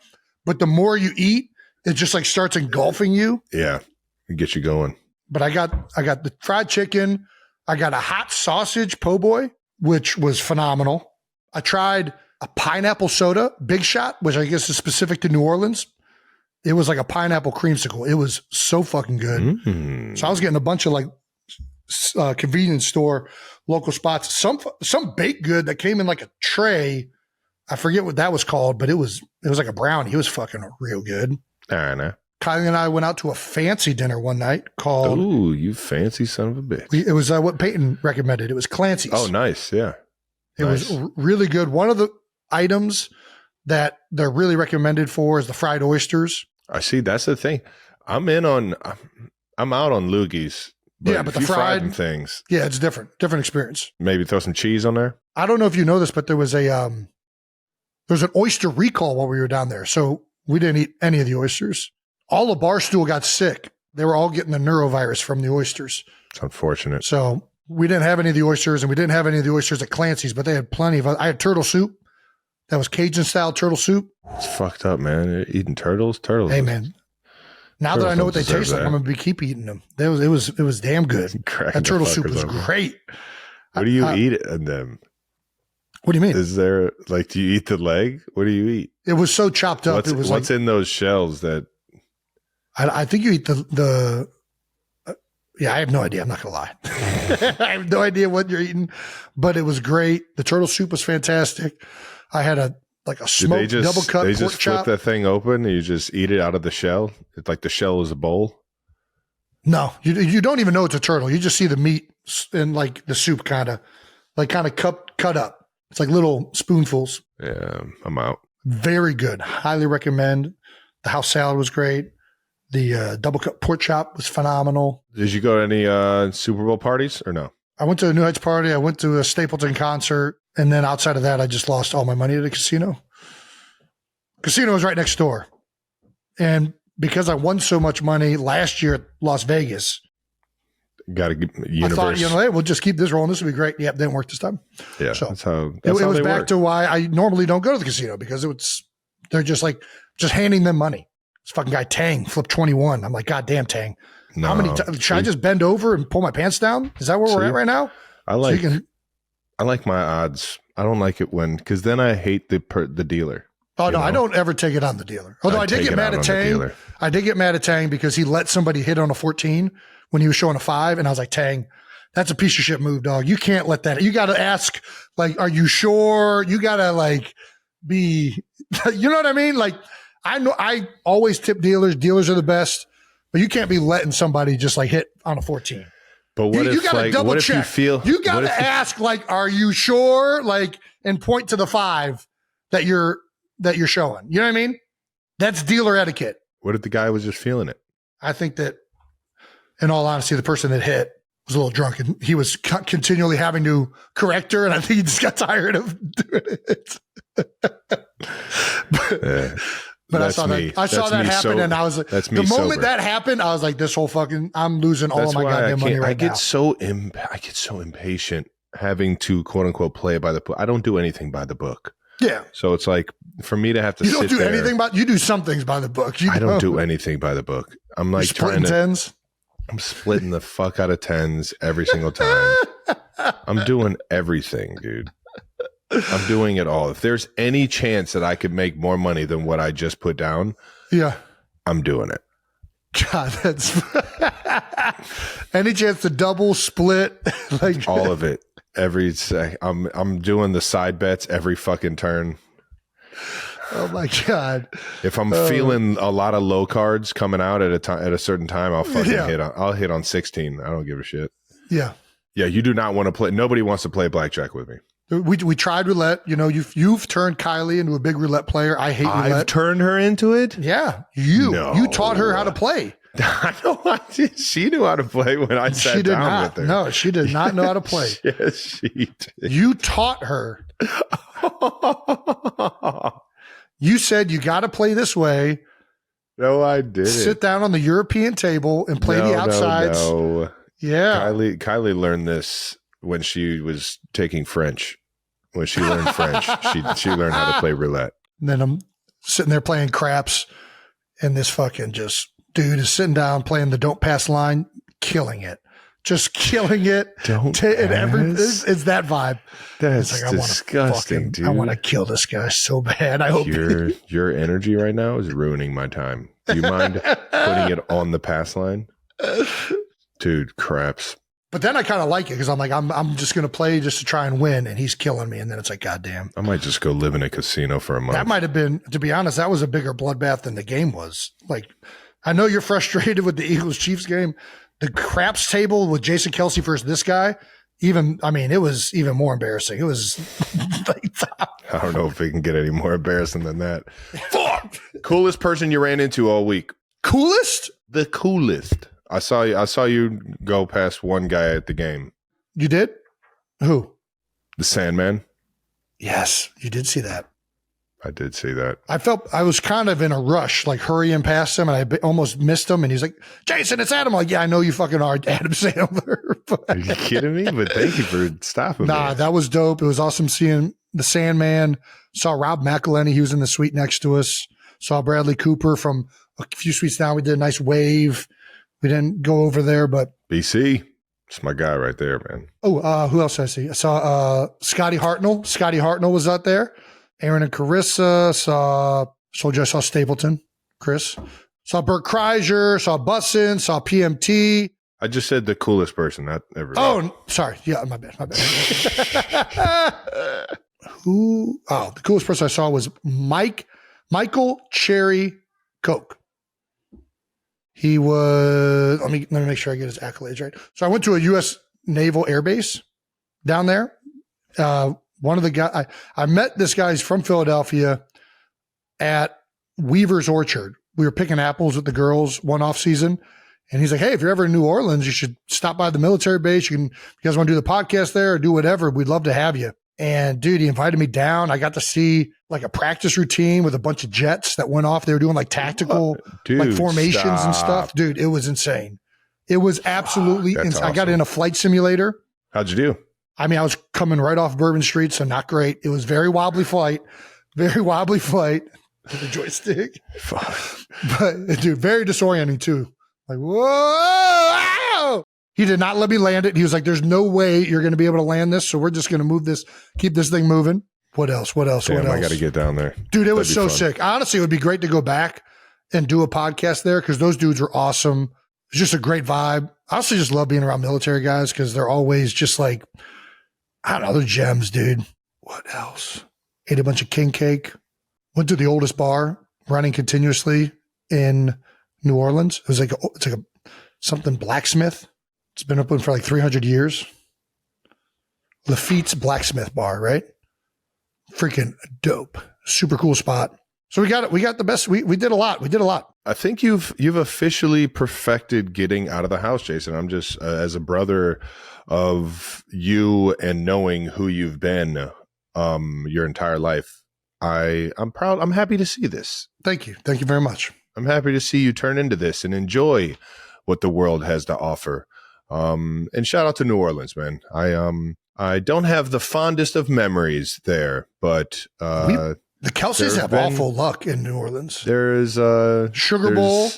but the more you eat, it just like starts engulfing you. Yeah. It gets you going. But I got the fried chicken. I got a hot sausage po' boy, which was phenomenal. I tried a pineapple soda, Big Shot, which I guess is specific to New Orleans. It was like a pineapple creamsicle. It was so fucking good. Mm-hmm. So I was getting a bunch of like convenience store local spots. Some baked good that came in like a tray. I forget what that was called, but it was like a brownie. It was fucking real good. I know. Kylie and I went out to a fancy dinner one night called... Ooh, you fancy son of a bitch. It was what Peyton recommended. It was Clancy's. Oh, nice. Yeah. It was really good. One of the items that they're really recommended for is the fried oysters. I see. That's the thing. I'm out on loogies. But the fried things. Yeah, it's different experience. Maybe throw some cheese on there. I don't know if you know this, but there was an oyster recall while we were down there. So we didn't eat any of the oysters. All of Barstool got sick. They were all getting the neurovirus from the oysters. It's unfortunate. So we didn't have any of the oysters, and we didn't have any of the oysters at Clancy's, but they had plenty of. I had turtle soup. That was Cajun style turtle soup. It's fucked up, man. You're eating turtles. Hey, man. Now that I know what they taste like, I'm gonna keep eating them. It was damn good. That turtle soup was great. What do you eat in them? What do you mean? Is there do you eat the leg? What do you eat? It was so chopped up. What's in those shells that? I think you eat the yeah, I have no idea. I'm not going to lie. I have no idea what you're eating, but it was great. The turtle soup was fantastic. I had a smoked double cut pork chop. They just flip that thing open and you just eat it out of the shell? It's like the shell is a bowl? No, you don't even know it's a turtle. You just see the meat in like the soup kind of cut up. It's like little spoonfuls. Yeah, I'm out. Very good. Highly recommend. The house salad was great. The double cut pork chop was phenomenal. Did you go to any Super Bowl parties or no? I went to a New Heights party. I went to a Stapleton concert. And then outside of that, I just lost all my money at a casino. Casino was right next door. And because I won so much money last year at Las Vegas, got to get universe. I thought, hey, we'll just keep this rolling. This will be great. Yep, didn't work this time. Yeah, so that's how it was back work. to why I normally don't go to the casino, because they're just handing them money. This fucking guy Tang flipped 21. I'm like, God damn, Tang. No, how many should I just bend over and pull my pants down? Is that where we're at right now? I like my odds. I don't like it because then I hate the dealer. Oh, no, I don't ever take it on the dealer. Although I did get mad at Tang. I did get mad at Tang because he let somebody hit on a 14 when he was showing a 5. And I was like, Tang, that's a piece of shit move, dog. You can't let that. You got to ask, are you sure? You got to be, you know what I mean? I know I always tip dealers. Dealers are the best, but you can't be letting somebody just hit on a 14. But what you got to double check. You got to ask, are you sure? And point to the 5 that you're showing. You know what I mean? That's dealer etiquette. What if the guy was just feeling it? I think that, in all honesty, the person that hit was a little drunk, and he was continually having to correct her, and I think he just got tired of doing it. But I saw that happen, and I was like, the moment that happened, I was like, this whole I'm losing all of my goddamn money right now. I get so impatient having to quote unquote play by the book. I don't do anything by the book. Yeah. So it's for me to have to. You don't do anything you do some things by the book. I don't do anything by the book. I'm splitting tens. I'm splitting the fuck out of tens every single time. I'm doing everything, dude. I'm doing it all. If there's any chance that I could make more money than what I just put down, I'm doing it. God, that's any chance to double split, all of it. I'm doing the side bets every fucking turn. Oh my God. If I'm feeling a lot of low cards coming out at a certain time, I'll fucking I'll hit on 16. I don't give a shit. Yeah. Yeah. You do not want to play. Nobody wants to play blackjack with me. We tried roulette. You've turned Kylie into a big roulette player. I hate roulette. I've turned her into it. Yeah. You taught her how to play. I know. She knew how to play when I sat down with her. No, she did not know how to play. Yes, she did. You taught her. You said you got to play this way. No, I didn't. Sit down on the European table and play the outsides. No. Yeah. Kylie learned this when she was taking French. When she learned French, she learned how to play roulette. And then I'm sitting there playing craps, and this fucking dude is sitting down playing the don't pass line, killing it. Just killing it. It's that vibe. That's disgusting, dude. I want to kill this guy so bad. I hope your energy right now is ruining my time. Do you mind putting it on the pass line? Dude, craps. But then I kind of like it because I'm like, I'm just going to play just to try and win, and he's killing me. And then it's like, goddamn. I might just go live in a casino for a month. That might have been, to be honest, that was a bigger bloodbath than the game was. I know you're frustrated with the Eagles-Chiefs game. The craps table with Jason Kelce versus this guy, it was even more embarrassing. It was I don't know if it can get any more embarrassing than that. Fuck! Coolest person you ran into all week. Coolest? The coolest. I saw you go past one guy at the game. You did? Who? The Sandman. Yes, you did see that. I did see that. I felt I was kind of in a rush, hurrying past him, and I almost missed him. And he's like, Jason, it's Adam. I'm like, yeah, I know you fucking are Adam Sandler. Are you kidding me? But thank you for stopping me. Nah, that was dope. It was awesome seeing the Sandman. Saw Rob McElhenney. He was in the suite next to us. Saw Bradley Cooper from a few suites down. We did a nice wave. We didn't go over there, but BC. It's my guy right there, man. Oh, who else did I see? I saw Scotty Hartnell. Scotty Hartnell was out there. Aaron and Carissa. Saw Stapleton. Chris. Saw Bert Kreischer. Saw Bussin. Saw PMT. I just said the coolest person, not everybody. Oh, sorry. Yeah, my bad. Who? Oh, the coolest person I saw was Michael Cherry Koch. He was, let me make sure I get his accolades right. So I went to a U.S. Naval Air Base down there. One of the guys, I met this guy, he's from Philadelphia, at Weaver's Orchard. We were picking apples with the girls one off season. And he's like, hey, if you're ever in New Orleans, you should stop by the military base. If you guys want to do the podcast there or do whatever, we'd love to have you. And dude, he invited me down. I got to see like a practice routine with a bunch of jets that went off. They were doing like tactical like formations and stuff. Dude, it was insane. It was absolutely insane. Awesome. I got in a flight simulator. How'd you do? I mean, I was coming right off Bourbon Street, so not great. It was very wobbly flight with the joystick. But dude, very disorienting too. Like, whoa! He did not let me land it. He was like, there's no way you're going to be able to land this. So we're just going to move this, keep this thing moving. What else? Damn, I got to get down there. Dude, it was so sick. Honestly, it would be great to go back and do a podcast there because those dudes were awesome. It's just a great vibe. I also just love being around military guys because they're always just like, I don't know, they're gems, dude. What else? Ate a bunch of king cake. Went to the oldest bar running continuously in New Orleans. It was like something blacksmith. It's been open for like 300 years. Lafitte's Blacksmith Bar, right? Freaking dope. Super cool spot. So we got it. We got the best. We did a lot. I think you've officially perfected getting out of the house, Jason. I'm just as a brother of you and knowing who you've been your entire life. I'm proud. I'm happy to see this. Thank you. Thank you very much. I'm happy to see you turn into this and enjoy what the world has to offer. And shout out to New Orleans, man. I don't have the fondest of memories there, but the Kelces have awful luck in New Orleans. There's Sugar Bowl.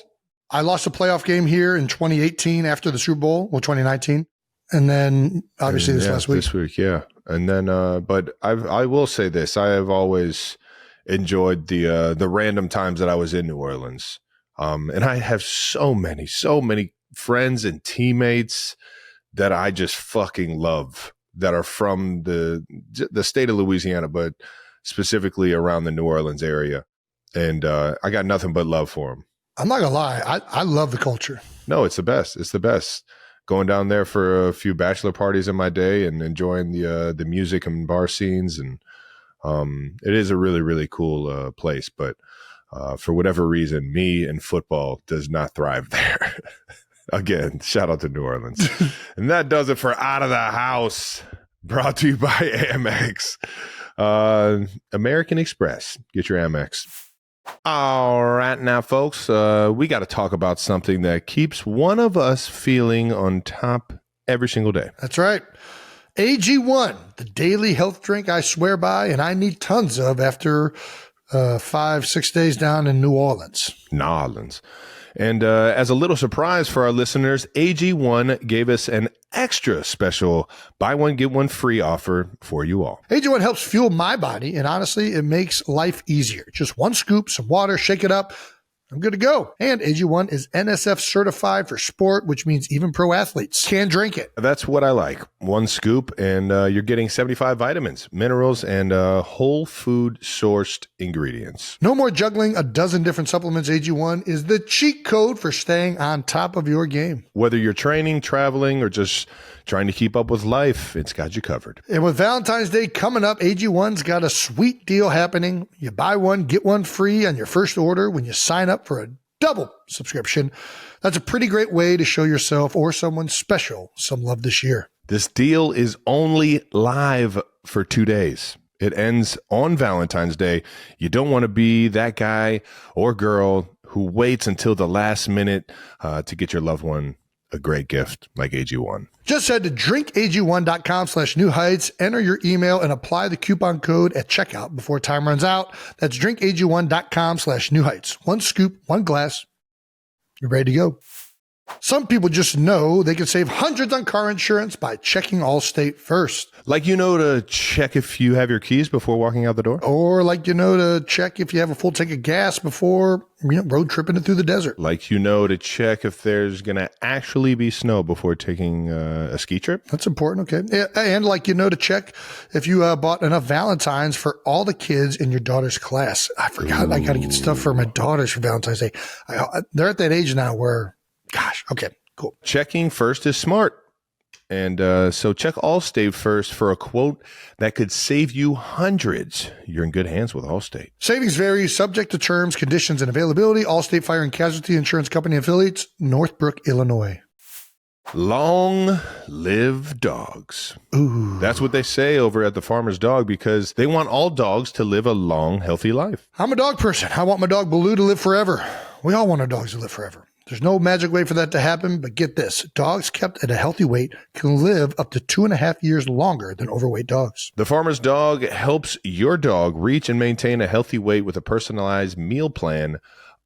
I lost a playoff game here in 2018 after the Super Bowl, 2019, and then obviously last week. This week, yeah, and then but I will say this: I have always enjoyed the random times that I was in New Orleans, and I have so many friends and teammates that I just fucking love that are from the state of Louisiana, but specifically around the New Orleans area. And I got nothing but love for them. I'm not gonna lie. I love the culture. No, it's the best. It's the best. Going down there for a few bachelor parties in my day and enjoying the music and bar scenes. And it is a really, really cool place. But for whatever reason, me and football does not thrive there. Again, shout out to New Orleans. And that does it for Out of the House, brought to you by Amex. American Express. Get your Amex. All right, now, folks, we got to talk about something that keeps one of us feeling on top every single day. That's right. AG1, the daily health drink I swear by and I need tons of after 5-6 days down in New Orleans. And as a little surprise for our listeners, AG1 gave us an extra special buy one, get one free offer for you all. AG1 helps fuel my body, and honestly, it makes life easier. Just one scoop, some water, shake it up. I'm good to go. And AG1 is NSF certified for sport, which means even pro athletes can drink it. That's what I like. One scoop, and you're getting 75 vitamins, minerals, and whole food sourced ingredients. No more juggling a dozen different supplements. AG1 is the cheat code for staying on top of your game. Whether you're training, traveling, or just trying to keep up with life, it's got you covered. And with Valentine's Day coming up, AG1's got a sweet deal happening. You buy one, get one free on your first order when you sign up for a double subscription. That's a pretty great way to show yourself or someone special some love this year. This deal is only live for 2 days. It ends on Valentine's Day. You don't want to be that guy or girl who waits until the last minute to get your loved one a great gift like AG1. Just head to drinkag1.com/new heights, enter your email, and apply the coupon code at checkout before time runs out. That's drinkag1.com/new heights. One scoop, one glass. You're ready to go. Some people just know they can save hundreds on car insurance by checking Allstate first. Like to check if you have your keys before walking out the door? Or to check if you have a full tank of gas before road tripping it through the desert. Like to check if there's going to actually be snow before taking a ski trip? That's important, okay. And to check if you bought enough Valentines for all the kids in your daughter's class. I forgot. Ooh. I got to get stuff for my daughters for Valentine's Day. They're at that age now where... Gosh, okay, cool. Checking first is smart. And so check Allstate first for a quote that could save you hundreds. You're in good hands with Allstate. Savings vary, subject to terms, conditions, and availability. Allstate Fire and Casualty Insurance Company affiliates, Northbrook, Illinois. Long live dogs. Ooh. That's what they say over at the Farmer's Dog because they want all dogs to live a long, healthy life. I'm a dog person. I want my dog Baloo to live forever. We all want our dogs to live forever. There's no magic way for that to happen, but get this. Dogs kept at a healthy weight can live up to 2.5 years longer than overweight dogs. The Farmer's Dog helps your dog reach and maintain a healthy weight with a personalized meal plan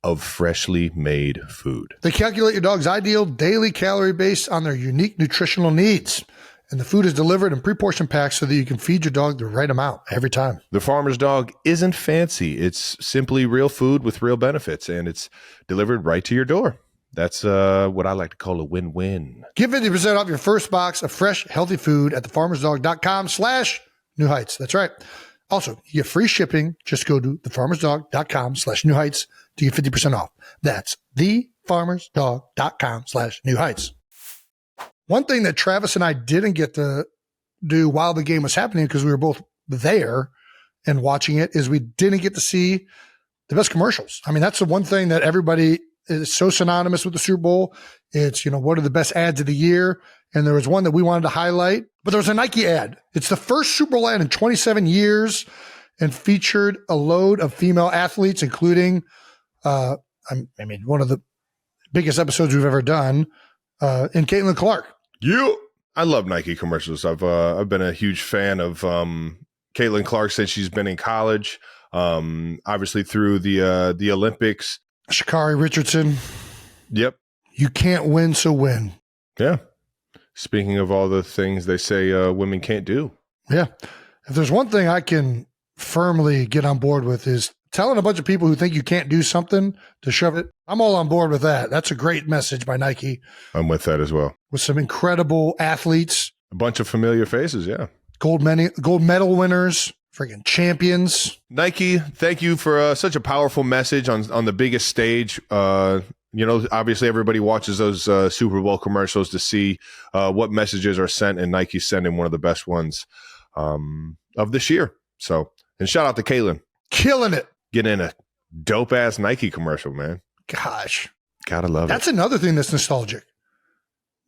of freshly made food. They calculate your dog's ideal daily calorie based on their unique nutritional needs. And the food is delivered in pre-portioned packs so that you can feed your dog the right amount every time. The Farmer's Dog isn't fancy. It's simply real food with real benefits, and it's delivered right to your door. That's what I like to call a win-win. Get 50% off your first box of fresh, healthy food at thefarmersdog.com/New Heights. That's right. Also, you get free shipping. Just go to thefarmersdog.com/New Heights to get 50% off. That's thefarmersdog.com/New Heights. One thing that Travis and I didn't get to do while the game was happening, because we were both there and watching it, is we didn't get to see the best commercials. I mean, that's the one thing that everybody is so synonymous with the Super Bowl. It's, what are the best ads of the year? And there was one that we wanted to highlight, but there was a Nike ad. It's the first Super Bowl ad in 27 years and featured a load of female athletes, including, one of the biggest episodes we've ever done, and Caitlin Clark. I love Nike commercials. I've been a huge fan of Caitlin Clark since she's been in college. Obviously through the Olympics. Sha'Carri Richardson. Yep. You can't win, so win. Yeah. Speaking of all the things they say women can't do. Yeah. If there's one thing I can firmly get on board with is telling a bunch of people who think you can't do something to shove it. I'm all on board with that. That's a great message by Nike. I'm with that as well. With some incredible athletes. A bunch of familiar faces, yeah. Gold medal winners, freaking champions. Nike, thank you for such a powerful message on the biggest stage. Obviously everybody watches those Super Bowl commercials to see what messages are sent, and Nike's sending one of the best ones of this year. So, and shout out to Caitlin. Killing it. Getting in a dope-ass Nike commercial, man. Gosh. Gotta love it. That's another thing that's nostalgic.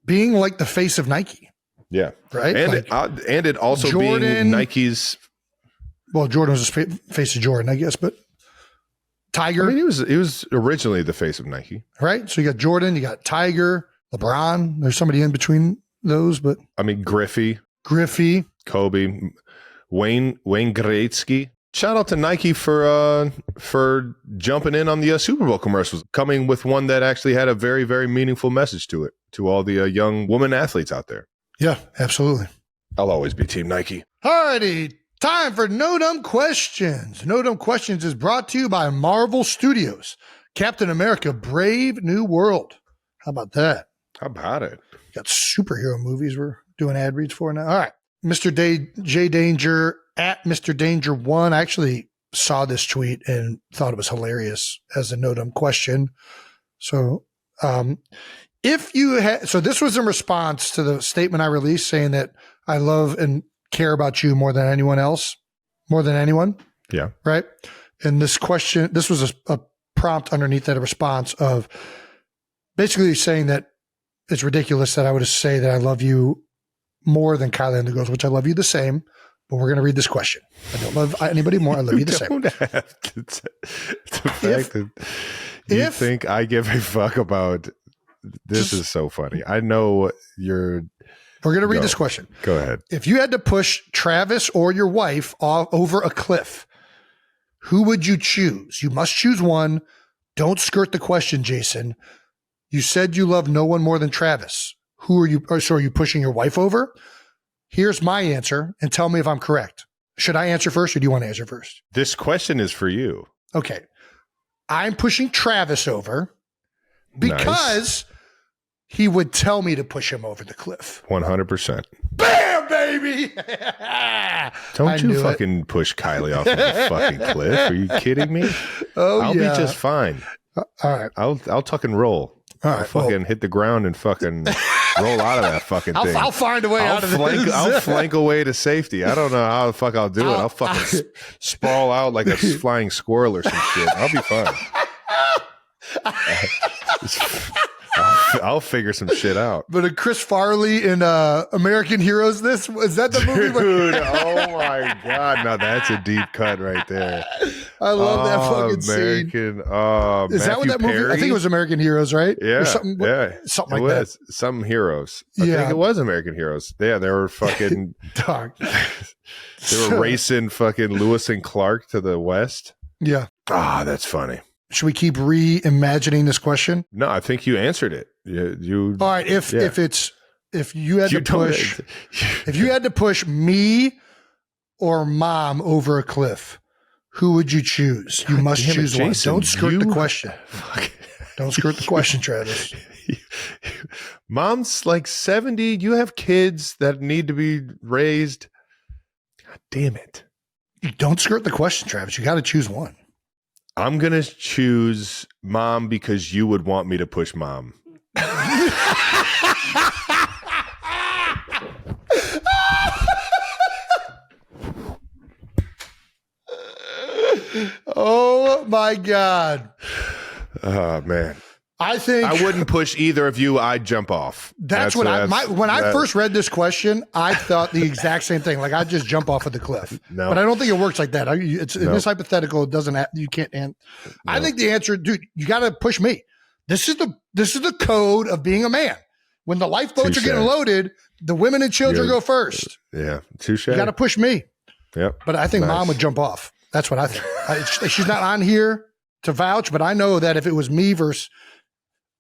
Being like the face of Nike. Yeah. Right? And, it also Jordan, being Nike's... Well, Jordan was the face of Jordan, I guess, but Tiger. I mean, he was originally the face of Nike. Right? So you got Jordan, you got Tiger, LeBron. There's somebody in between those, but... I mean, Griffey. Kobe. Wayne Gretzky. Shout out to Nike for jumping in on the Super Bowl commercials, coming with one that actually had a very, very meaningful message to it, to all the young women athletes out there. Yeah, absolutely. I'll always be Team Nike. All righty. Time for No Dumb Questions. No Dumb Questions is brought to you by Marvel Studios. Captain America, Brave New World. How about that? How about it? Got superhero movies we're doing ad reads for now. All right. Mr. J Danger at Mr. Danger 1. I actually saw this tweet and thought it was hilarious as a No Dumb Question. So, so this was in response to the statement I released saying that I love and care about you more than anyone else, more than anyone. Yeah. Right. And this question, this was a prompt underneath that, a response of basically saying that it's ridiculous that I would say that I love you more than Kylie and the girls, which I love you the same, but we're going to read this question. I don't love anybody more. I love you the same. The fact that you think I give a fuck about this is so funny. I know we're going to read this question. Go ahead. If you had to push Travis or your wife over a cliff, who would you choose? You must choose one. Don't skirt the question, Jason. You said you love no one more than Travis. Are you pushing your wife over? Here's my answer, and tell me if I'm correct. Should I answer first, or do you want to answer first? This question is for you. Okay. I'm pushing Travis over because he would tell me to push him over the cliff. 100%. Bam, baby! Don't you fucking push Kylie off of the fucking cliff. Are you kidding me? I'll be just fine. All right. I'll tuck and roll. All right, I'll fucking hit the ground and fucking roll out of that fucking thing. I'll find a way out of this. I'll flank away to safety. I don't know how the fuck I'll do it. I'll fucking sprawl out like a flying squirrel or some shit. I'll be fine. I'll figure some shit out. But a Chris Farley in American Heroes, is that the movie? Dude, oh my God. Now that's a deep cut right there. I love that fucking scene. Is that what that movie? I think it was American Heroes, right? Yeah. Or something like that. Some Heroes. I think it was American Heroes. Yeah, they were fucking. Dog. They were racing fucking Lewis and Clark to the west. Yeah. That's funny. Should we keep reimagining this question? No, I think you answered it. You all right. If you had to push me or mom over a cliff, who would you choose? You must choose one. Don't skirt the question. Don't skirt the question, Travis. Mom's like 70. You have kids that need to be raised. God damn it. You don't skirt the question, Travis. You got to choose one. I'm going to choose mom because you would want me to push mom. Oh my God. Oh man. I think I wouldn't push either of you. I'd jump off. When I first read this question, I thought the exact same thing. Like I'd just jump off of the cliff. No. But I don't think it works like that. In this hypothetical, it doesn't. You can't. I think the answer, dude, you got to push me. This is the code of being a man. When the lifeboats are getting loaded, the women and children go first. Yeah, touche. You got to push me. Yep. But I think mom would jump off. That's what I think. She's not on here to vouch, but I know that if it was me versus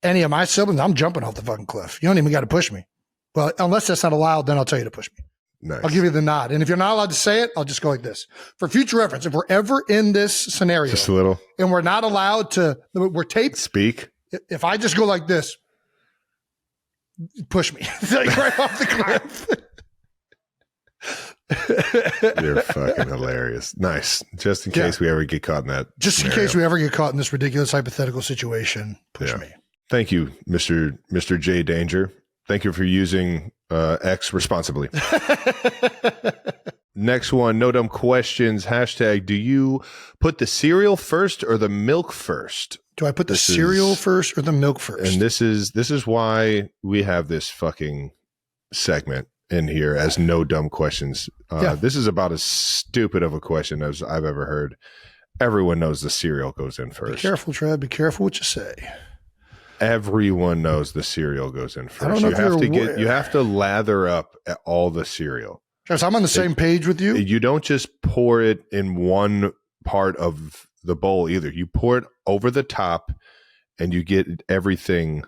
any of my siblings, I'm jumping off the fucking cliff. You don't even got to push me. Well, unless that's not allowed, then I'll tell you to push me. Nice. I'll give you the nod. And if you're not allowed to say it, I'll just go like this. For future reference, if we're ever in this scenario, just a little, and we're not allowed to, we're taped. Speak. If I just go like this, push me. Like right off the cliff. You're fucking hilarious. Nice. Just in case we ever get caught in that. Just scenario. In case we ever get caught in this ridiculous hypothetical situation, push me. Thank you, Mr. J Danger. Thank you for using X responsibly. Next one, no dumb questions. Hashtag, do you put the cereal first or the milk first? Do I put the cereal first or the milk first? And this is why we have this fucking segment in here as no dumb questions. This is about as stupid of a question as I've ever heard. Everyone knows the cereal goes in first. Be careful, Trev. Be careful what you say. Everyone knows the cereal goes in first. I don't know you have to lather up all the cereal. Travis, I'm on the same page with you. You don't just pour it in one part of the bowl either. You pour it over the top and you get everything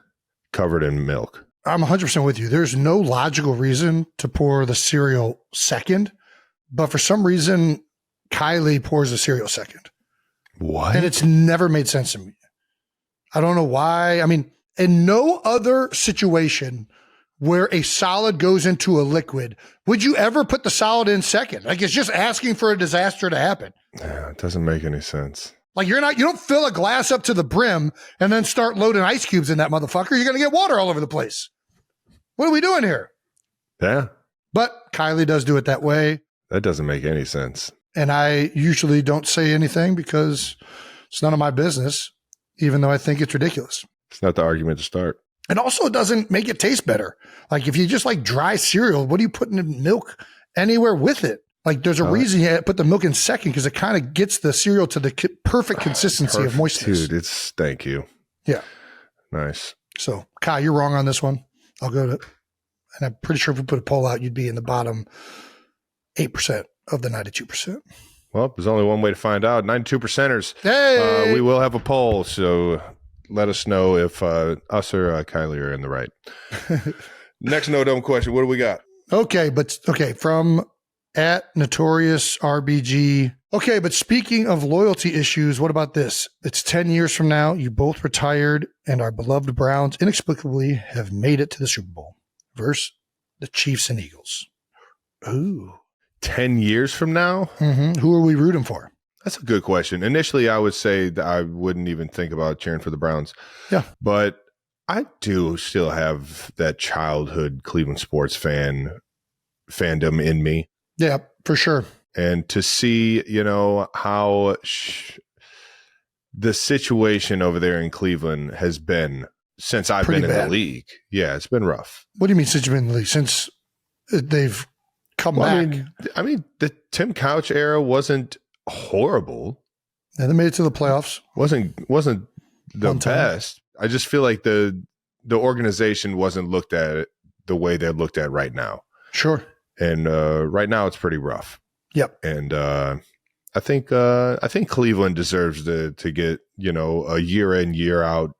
covered in milk. I'm 100% with you. There's no logical reason to pour the cereal second, but for some reason, Kylie pours the cereal second. What? And it's never made sense to me. I don't know why. I mean, in no other situation where a solid goes into a liquid, would you ever put the solid in second? Like it's just asking for a disaster to happen. Yeah, it doesn't make any sense. Like you don't fill a glass up to the brim and then start loading ice cubes in that motherfucker. You're going to get water all over the place. What are we doing here? Yeah. But Kylie does do it that way. That doesn't make any sense. And I usually don't say anything because it's none of my business, even though I think it's ridiculous. It's not the argument to start. And also it doesn't make it taste better. Like if you just like dry cereal, what are you putting in milk anywhere with it? Like there's a reason you put the milk in second because it kind of gets the cereal to the perfect consistency of moistness. Dude, thank you. Yeah. Nice. So Kai, you're wrong on this one. I'll go to, and I'm pretty sure if we put a poll out, you'd be in the bottom 8% of the 92%. Well, there's only one way to find out. 92%ers. Hey! We will have a poll, so let us know if us or Kylie are in the right. Next no dumb question. What do we got? Okay, from at Notorious RBG. Okay, but speaking of loyalty issues, what about this? It's 10 years from now. You both retired, and our beloved Browns inexplicably have made it to the Super Bowl versus the Chiefs and Eagles. Ooh. 10 years from now? Mm-hmm. Who are we rooting for? That's a good question. Initially, I would say that I wouldn't even think about cheering for the Browns. Yeah. But I do still have that childhood Cleveland sports fandom in me. Yeah, for sure. And to see, how the situation over there in Cleveland has been since I've Pretty been in bad. the league. Yeah, it's been rough. What do you mean since you've been in the league? Since they've come back? I mean, the Tim Couch era wasn't horrible. Yeah, they made it to the playoffs. Wasn't the best. I just feel like the organization wasn't looked at it the way they're looked at right now. Sure. And right now it's pretty rough. Yep. And I think Cleveland deserves to get, a year in, year out,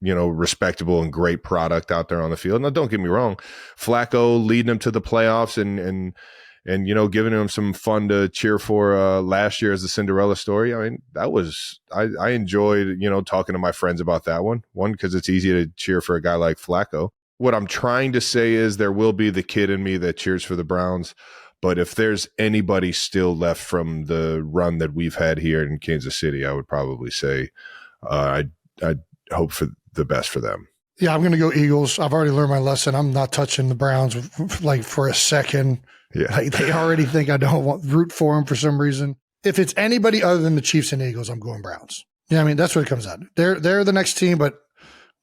respectable and great product out there on the field. Now, don't get me wrong, Flacco leading them to the playoffs and giving them some fun to cheer for last year as the Cinderella story. I mean, that was I enjoyed talking to my friends about that one. One, because it's easy to cheer for a guy like Flacco. What I'm trying to say is there will be the kid in me that cheers for the Browns. But if there's anybody still left from the run that we've had here in Kansas City, I would probably say I'd hope for the best for them. Yeah, I'm going to go Eagles. I've already learned my lesson. I'm not touching the Browns for a second. Yeah, they already think I don't want root for them for some reason. If it's anybody other than the Chiefs and Eagles, I'm going Browns. Yeah, I mean that's what it comes out. They're the next team, but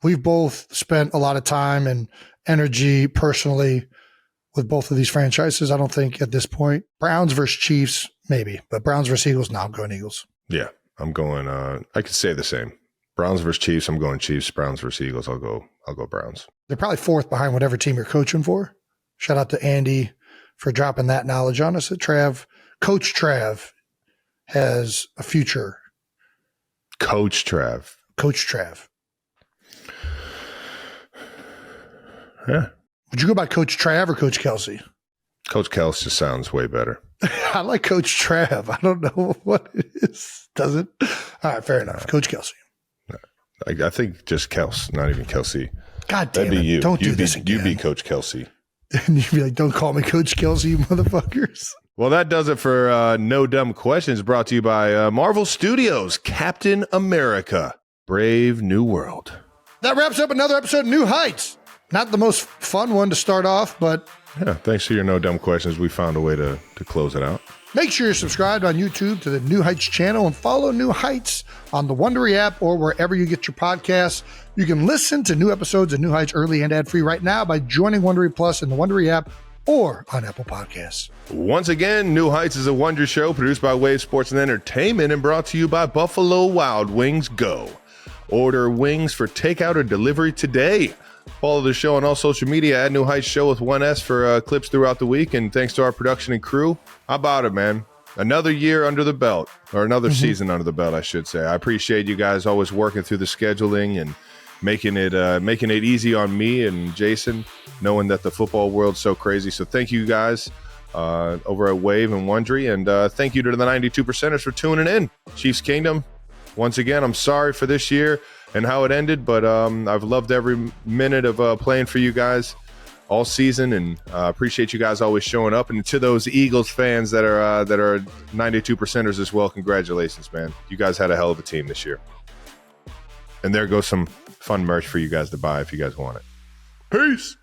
we've both spent a lot of time and energy personally with both of these franchises. I don't think at this point Browns versus Chiefs maybe, but Browns versus Eagles. No, I'm going Eagles. Yeah, I'm going. I could say the same. Browns versus Chiefs. I'm going Chiefs. Browns versus Eagles. I'll go Browns. They're probably fourth behind whatever team you're coaching for. Shout out to Andy for dropping that knowledge on us. Coach Trav has a future. Coach Trav. Yeah. Would you go by Coach Trav or Coach Kelce? Coach Kelce just sounds way better. I like Coach Trav. I don't know what it is. Does it? All right, fair enough. Coach Kelce. I think just Kelce, not even Kelce. God damn That'd be it. you. Don't do this again. You'd be Coach Kelce. And you'd be like, don't call me Coach Kelce, you motherfuckers. Well, that does it for No Dumb Questions, brought to you by Marvel Studios, Captain America, Brave New World. That wraps up another episode of New Heights. Not the most fun one to start off, but yeah, thanks for your No Dumb Questions. We found a way to close it out. Make sure you're subscribed on YouTube to the New Heights channel and follow New Heights on the Wondery app or wherever you get your podcasts. You can listen to new episodes of New Heights early and ad-free right now by joining Wondery Plus in the Wondery app or on Apple Podcasts. Once again, New Heights is a Wonder show produced by Wave Sports and Entertainment and brought to you by Buffalo Wild Wings Go. Order wings for takeout or delivery today. Follow the show on all social media at New Heights Show with 1S for clips throughout the week. And thanks to our production and crew. How about it, man? Another year under the belt, or another season under the belt, I should say. I appreciate you guys always working through the scheduling and making it easy on me and Jason, knowing that the football world's so crazy. So thank you guys over at Wave and Wondery. And thank you to the 92%ers for tuning in. Chiefs Kingdom, once again, I'm sorry for this year and how it ended, but I've loved every minute of playing for you guys all season, and appreciate you guys always showing up. And to those Eagles fans that are 92%ers as well, congratulations, man. You guys had a hell of a team this year. And there goes some fun merch for you guys to buy if you guys want it. Peace.